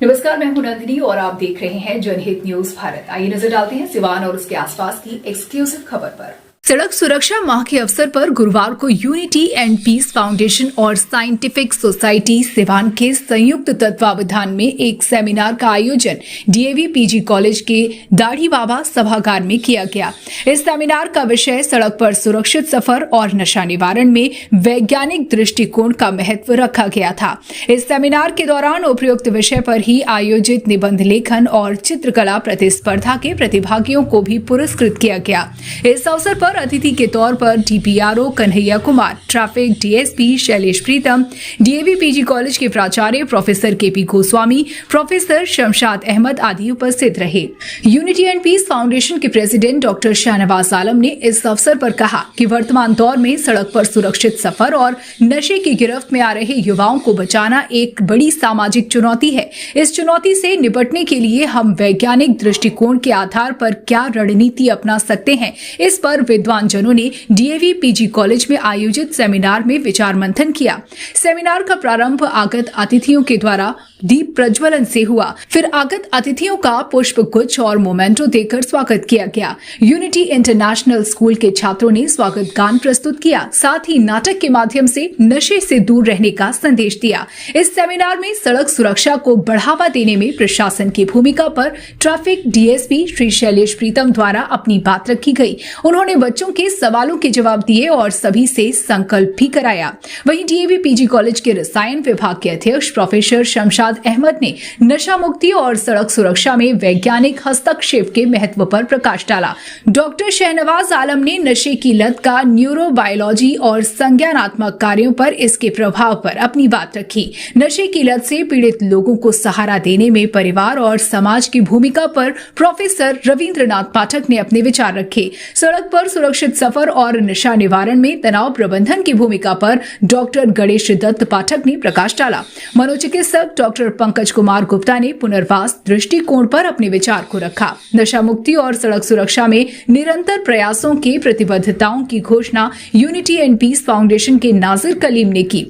नमस्कार, मैं हूं नंदिनी और आप देख रहे हैं जनहित न्यूज भारत। आइए नजर डालते हैं सिवान और उसके आसपास की एक्सक्लूसिव खबर पर। सड़क सुरक्षा माह के अवसर पर गुरुवार को यूनिटी एंड पीस फाउंडेशन और साइंटिफिक सोसाइटी सिवान के संयुक्त तत्वावधान में एक सेमिनार का आयोजन डीएवी पीजी कॉलेज के दाढ़ी बाबा सभागार में किया गया। इस सेमिनार का विषय सड़क पर सुरक्षित सफर और नशा निवारण में वैज्ञानिक दृष्टिकोण का महत्व रखा गया था। इस सेमिनार के दौरान उपयुक्त विषय पर ही आयोजित निबंध लेखन और चित्रकला प्रतिस्पर्धा के प्रतिभागियों को भी पुरस्कृत किया गया। इस अवसर पर अतिथि के तौर पर DPRO Kanhaiya Kumar, traffic DSP Shailesh Pritam, DAV PG college के प्राचार्य professor KP Goswami, professor Shamshad Ahmad आदि उपस्थित रहे। यूनिटी एंड पीस फाउंडेशन के प्रेसिडेंट डॉक्टर शाहनवाज आलम ने इस अवसर पर कहा कि वर्तमान दौर में सड़क पर सुरक्षित सफर और नशे की गिरफ्त में आ रहे युवाओं को बचाना एक बड़ी सामाजिक चुनौती है। इस चुनौती से निपटने के लिए हम वैज्ञानिक दृष्टिकोण के आधार पर क्या रणनीति अपना सकते हैं, इस पर विद्वान जनों ने डीएवी पीजी कॉलेज में आयोजित सेमिनार में विचार मंथन किया। सेमिनार का प्रारंभ आगत अतिथियों के द्वारा दीप प्रज्वलन से हुआ। फिर आगत अतिथियों का पुष्प गुच्छ और मोमेंटो देकर स्वागत किया गया। यूनिटी इंटरनेशनल स्कूल के छात्रों ने स्वागत गान प्रस्तुत किया, साथ ही नाटक के माध्यम से नशे से दूर रहने का संदेश दिया। इस सेमिनार में सड़क सुरक्षा को बढ़ावा देने में प्रशासन की भूमिका पर ट्रैफिक डीएसपी श्री शैलेश प्रीतम द्वारा अपनी बात रखी गई। उन्होंने बच्चों के सवालों के जवाब दिए और सभी से संकल्प भी कराया। वहीं डीएवी पीजी कॉलेज के रसायन विभाग के अध्यक्ष प्रोफेसर शमशाद अहमद ने नशा मुक्ति और सड़क सुरक्षा में वैज्ञानिक हस्तक्षेप के महत्व पर प्रकाश डाला। डॉक्टर शाहनवाज आलम ने नशे की लत का न्यूरोबायोलॉजी और संज्ञानात्मक कार्यों पर इसके प्रभाव पर अपनी बात रखी। नशे की लत से पीड़ित लोगों को सहारा देने में परिवार और समाज की भूमिका पर प्रोफेसर रविंद्रनाथ पाठक ने अपने विचार रखे। सड़क पर सुरक्षित सफर और नशा निवारण में तनाव प्रबंधन की भूमिका पर डॉक्टर गणेश दत्त पाठक ने प्रकाश डाला। मनोचिकित्सक डॉक्टर पंकज कुमार गुप्ता ने पुनर्वास दृष्टिकोण पर अपने विचार को रखा। नशा मुक्ति और सड़क सुरक्षा में निरंतर प्रयासों की प्रतिबद्धताओं की घोषणा यूनिटी एंड पीस फाउंडेशन के नाजिर कलीम ने की।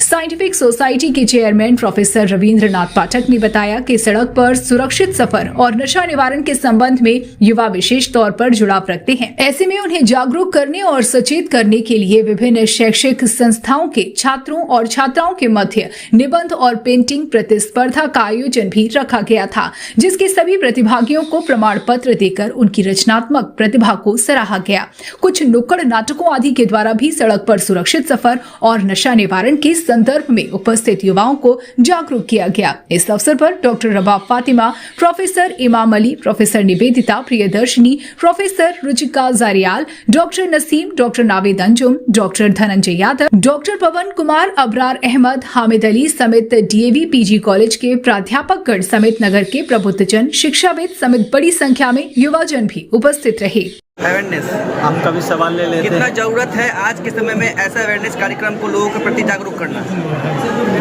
साइंटिफिक सोसाइटी के चेयरमैन प्रोफेसर रविंद्रनाथ पाठक ने बताया कि सड़क पर सुरक्षित सफर और नशा निवारण के संबंध में युवा विशेष तौर पर जुड़ाव रखते हैं। ऐसे में उन्हें जागरूक करने और सचेत करने के लिए विभिन्न शैक्षिक संस्थाओं के छात्रों और छात्राओं के मध्य निबंध और पेंटिंग प्रतिस्पर्धा का आयोजन भी रखा गया था, जिसके सभी प्रतिभागियों को प्रमाण पत्र देकर उनकी रचनात्मक प्रतिभा को सराहा गया। कुछ नुक्कड़ नाटकों आदि के द्वारा भी सड़क पर सुरक्षित सफर और नशा निवारण के संदर्भ में उपस्थित युवाओं को जागरूक किया गया। इस अवसर पर doctor रबाब Fatima, professor Imam Ali, professor Nivedita Priyadarshini, professor Ruchika Jarial, doctor Naseem, doctor Naved Anjum, doctor Dhananjay Yadav, doctor Pawan Kumar, Abrar Ahmad, Hamid Ali समेत डीएवी पीजी कॉलेज के प्राध्यापकगण समेत नगर के प्रबुद्धजन, शिक्षाविद समेत बड़ी संख्या में युवाजन भी उपस्थित रहे। अवेयरनेस आपका भी सवाल ले लेते हैं। कितना जरूरत है आज के समय में ऐसा अवेयरनेस कार्यक्रम को लोगों के प्रति जागरूक करना?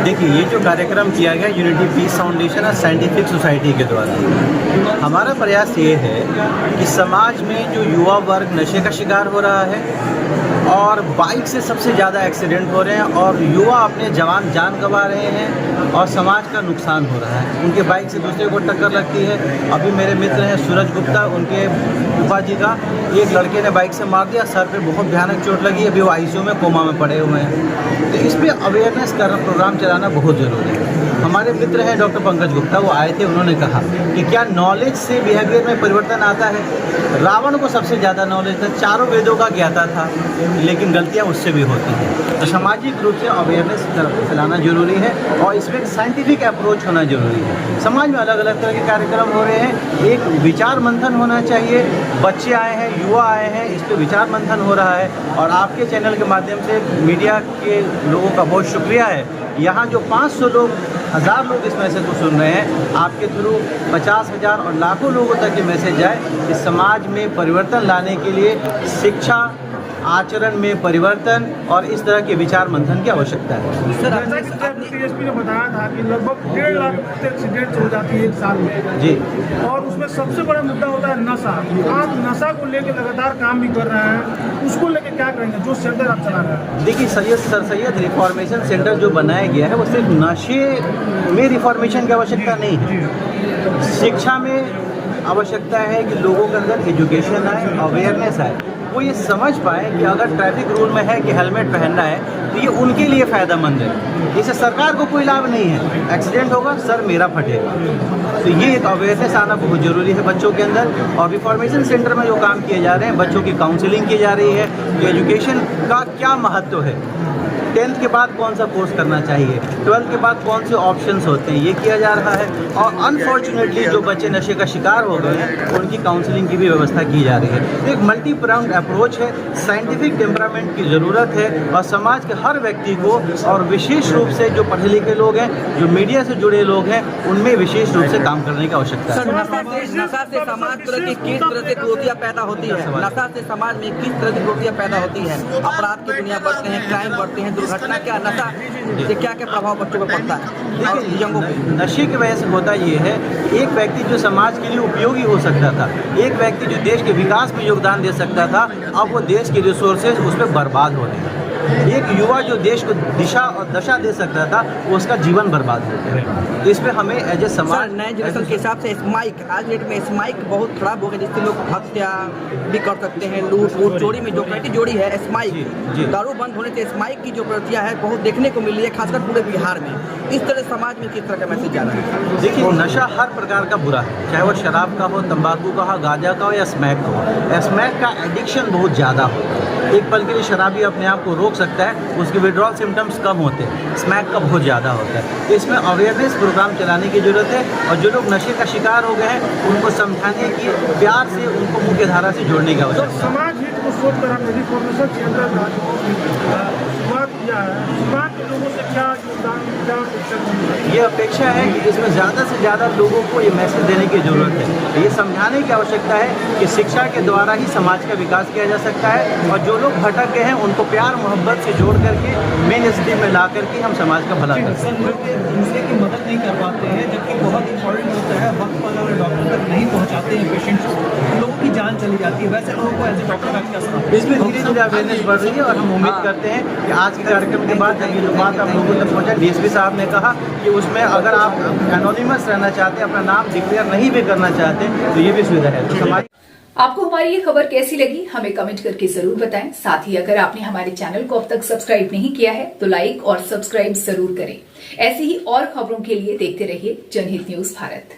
देखिए, ये जो कार्यक्रम किया गया यूनिटी पीस फाउंडेशन और साइंटिफिक सोसाइटी के द्वारा, हमारा प्रयास ये है कि समाज में जो युवा वर्ग नशे का शिकार हो रहा है और बाइक से सबसे ज़्यादा एक्सीडेंट हो रहे हैं और युवा अपने जवान जान गंवा रहे हैं और समाज का नुकसान हो रहा है। उनके बाइक से दूसरे को टक्कर लगती है। अभी मेरे मित्र हैं सूरज गुप्ता, उनके फूफा जी का एक लड़के ने बाइक से मार दिया, सर पे बहुत भयानक चोट लगी, अभी वो आईसीयू में कोमा में पड़े हुए हैं। तो इस पर अवेयरनेस का प्रोग्राम चलाना बहुत ज़रूरी है। हमारे मित्र हैं डॉक्टर पंकज गुप्ता, वो आए थे, उन्होंने कहा कि क्या नॉलेज से बिहेवियर में परिवर्तन आता है। रावण को सबसे ज़्यादा नॉलेज था, चारों वेदों का ज्ञाता था, लेकिन गलतियाँ उससे भी होती हैं। तो सामाजिक रूप से अवेयरनेस फैलाना जरूरी है और इसमें साइंटिफिक अप्रोच होना जरूरी है। समाज में अलग अलग तरह के कार्यक्रम हो रहे हैं, एक विचार मंथन होना चाहिए। बच्चे आए हैं, युवा आए हैं, इस पर विचार मंथन हो रहा है और आपके चैनल के माध्यम से मीडिया के लोगों का बहुत शुक्रिया है। यहाँ जो 500 लोग, 1000 लोग इस मैसेज को सुन रहे हैं, आपके थ्रू 50,000 और लाखों लोगों तक ये मैसेज जाए कि समाज में परिवर्तन लाने के लिए शिक्षा, आचरण में परिवर्तन और इस तरह के विचार मंथन की आवश्यकता है। सर, जैसा कि डीएसपी ने बताया था कि लगभग 1.5 लाख एक्सीडेंट हो जाती है एक साल में जी, और उसमें सबसे बड़ा मुद्दा होता है नशा। आप नशा को लेकर लगातार काम भी कर रहे हैं, उसको लेकर क्या करेंगे जो सेंटर आप चला रहे हैं? देखिए, सर सैयद रिफॉर्मेशन सेंटर जो बनाया गया है वो सिर्फ नशे में रिफॉर्मेशन की आवश्यकता नहीं है। शिक्षा में आवश्यकता है कि लोगों के अंदर एजुकेशन आए, अवेयरनेस आए, वो ये समझ पाए कि अगर ट्रैफिक रूल में है कि हेलमेट पहनना है तो ये उनके लिए फ़ायदेमंद है। इससे सरकार को कोई लाभ नहीं है। एक्सीडेंट होगा, सर मेरा फटेगा। तो ये एक अवेयरनेस आना बहुत ज़रूरी है बच्चों के अंदर। और रिफॉर्मेशन सेंटर में जो काम किए जा रहे हैं, बच्चों की काउंसलिंग की जा रही है कि एजुकेशन का क्या महत्व है, 10th के बाद कौन सा कोर्स करना चाहिए, 12th के बाद कौन से ऑप्शंस होते हैं, ये किया जा रहा है। और अनफॉर्चुनेटली जो बच्चे नशे का शिकार हो गए हैं उनकी काउंसलिंग की भी व्यवस्था की जा रही है। तो एक मल्टी प्राउंड अप्रोच है, साइंटिफिक टेम्परामेंट की ज़रूरत है और समाज के हर व्यक्ति को, और विशेष रूप से जो पढ़े लिखे लोग हैं, जो मीडिया से जुड़े लोग हैं, उनमें विशेष रूप से काम करने की आवश्यकता है। सर, नशा से समाज की किस तरह से कुरीतियाँ पैदा होती है? नशा से समाज में किस तरह की कुरीतियाँ पैदा होती है? अपराध की दुनिया बढ़ते हैं, क्राइम बढ़ते हैं, दुर्घटना क्या, नशा से क्या क्या प्रभाव बच्चों पर पड़ता है? देखिए, नशे की वजह से होता ये है, एक व्यक्ति जो समाज के लिए उपयोगी हो सकता था, एक व्यक्ति जो देश के विकास में योगदान दे सकता था, अब वो देश के रिसोर्सेज उस पर बर्बाद हो रहे हैं। एक युवा जो देश को दिशा और दशा दे सकता था, वो उसका जीवन बर्बाद हो गया। तो इस पर हमें एज ए समाज, नए जनरेशन के हिसाब से स्माइक, आज डेट में स्माइक बहुत खराब हो गया, जिससे लोग हत्या भी कर सकते हैं, लूट चोरी में जो कैटेगरी है स्माइक, दारू बंद होने से स्माइक की जो प्रवृत्तियाँ है बहुत देखने को मिल रही है, खासकर पूरे बिहार में। इस तरह समाज में किस तरह का मैसेज जा रहा है? देखिए, नशा हर प्रकार का बुरा है, चाहे वो शराब का हो, तंबाकू का हो, गांजा का हो या स्मैक का हो। स्मैक का एडिक्शन बहुत ज़्यादा होता है। एक पल के लिए शराबी अपने आप को रोक सकता है, उसके विड्रॉल सिम्टम्स कम होते हैं। स्मैक का बहुत ज़्यादा होता है। तो इसमें अवेयरनेस प्रोग्राम चलाने की ज़रूरत है और जो लोग नशे का शिकार हो गए हैं उनको समझाने की, प्यार से उनको मुख्य धारा से जोड़ने की आवश्यकता है। समाज हित को सोचकर हमने रिफॉर्मेशन सेंटर का शुरुआत किया है। समाज के लोगों से क्या योगदान, क्या अपेक्षा? ये अपेक्षा है कि इसमें ज़्यादा से ज़्यादा लोगों को ये मैसेज देने की ज़रूरत है। ये समझाने की आवश्यकता है कि शिक्षा के द्वारा ही समाज का विकास किया जा सकता है और जो लोग भटक गए हैं उनको प्यार मोहब्बत से जोड़ करके मेन स्ट्रीम में ला करके हम समाज का भला कर सकते हैं। दूसरे की मदद नहीं कर पाते हैं, जबकि बहुत इंपॉर्टेंट होता है, वक्त पर अगर डॉक्टर तक नहीं पहुंचाते हैं पेशेंट्स को, लोगों की जान चली जाती है। वैसे लोगों को एज ए डॉक्टर का क्या सलाह? इसमें धीरे धीरे अवेयरनेस बढ़ रही है और हम उम्मीद करते हैं कि आज के कार्यक्रम के बाद जब ये जो बात आप लोगों तक पहुँचा, डीएसपी साहब ने कहा कि उसमें अगर आप एनोनिमस रहना चाहते हैं, अपना नाम डिक्लेयर नहीं भी करना चाहते, तो ये भी सुविधा है। तो समाज आपको हमारी ये खबर कैसी लगी हमें कमेंट करके जरूर बताएं। साथ ही अगर आपने हमारे चैनल को अब तक सब्सक्राइब नहीं किया है तो लाइक और सब्सक्राइब जरूर करें। ऐसी ही और खबरों के लिए देखते रहिए जनहित न्यूज भारत।